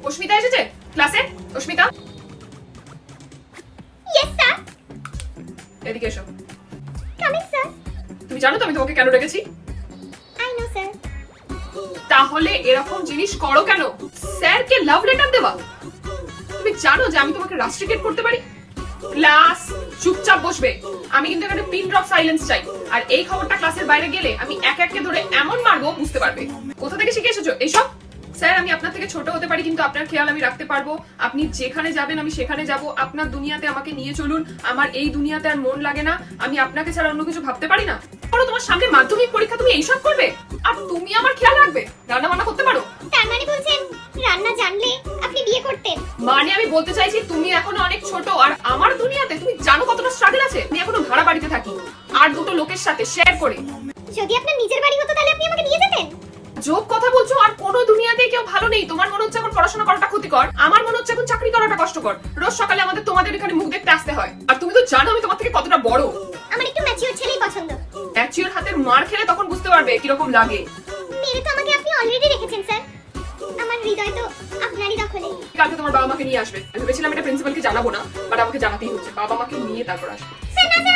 অস্মিতা এসেছে ক্লাসে? অস্মিতা, yes sir. এদিকে এসো। Coming sir. তুমি জানো তো আমি তোমাকে কেন ডেকেছি? I know sir. তাহলে এরকম জিনিস করো কেন? স্যারকে লাভ লেটার দেওয়া? তুমি জানো যে আমি তোমাকে রাস্ট্রিকেট করতে পারি? ক্লাস চুপচাপ বসবে। আমি কিন্তু এখানে পিন ড্রপ সাইলেন্স চাই। আর এই খবরটা ক্লাসের বাইরে গেলে আমি এক এককে ধরে এমন মারবো বুঝতে পারবে। কোথা থেকে শিখে এসেছো এইসব? স্যার আমি আপনার থেকে ছোট হতে পারি কিন্তু আপনার খেয়াল আমি রাখতে পারবো। আপনি যেখানে যাবেন আমি সেখানে যাব। আপনার দুনিয়াতে আমাকে নিয়ে চলুন। আমার এই দুনিয়াতে আর মন লাগে না। আমি আপনাকে ছাড়া অন্য কিছু ভাবতে পারি না। বলো তোমার সামনে মাধ্যমিক পরীক্ষা, তুমি এইসব করবে? আর তুমি আমার খেয়াল রাখবে? রান্না বান্না করতে পারো? তার মানে বলছেন রান্না জানলে আপনি বিয়ে করতেন? মানে আমি বলতে চাইছি তুমি এখনো অনেক ছোট। আর আমার দুনিয়াতে তুমি জানো কতটা স্ট্রাগল আছে? আমি এখনো ভাড়া বাড়িতে থাকি আর দুটো লোকের সাথে শেয়ার করে। যদি আপনার নিজের বাড়ি হতো তাহলে আপনি আমাকে নিয়ে যেতেন? যোগ কথা বলছো। আর কোনো দুনিয়াতেই কেউ ভালো নেই। তোমার মনে হচ্ছে এখন পড়াশোনা করাটা ক্ষতিকর, আমার মনে হচ্ছে এখন চাকরি করাটা কষ্টকর। রোজ সকালে আমাদের তোমাদের এখানে মুখ দেখতে আসতে হয়। আর তুমি তো জানো আমি তোমার থেকে কতটা বড়। আমার একটু ম্যাচিওর ছেলেই পছন্দ। ম্যাচিওর হাতের মার খেলে তখন বুঝতে পারবে কিরকম লাগে। মেরে তো আমাকে আপনি অলরেডি রেখেছেন স্যার। আমার হৃদয় তো আপনারই দখলে। কালকে তোমার বাবা মাকে নিয়ে আসবে। ভেবেছিলাম এটা প্রিন্সিপালকে জানাবো না, বাট আমাকে জানাতেই হচ্ছে। বাবা মাকে নিয়ে তারপর আসবে। স্যার না স্যার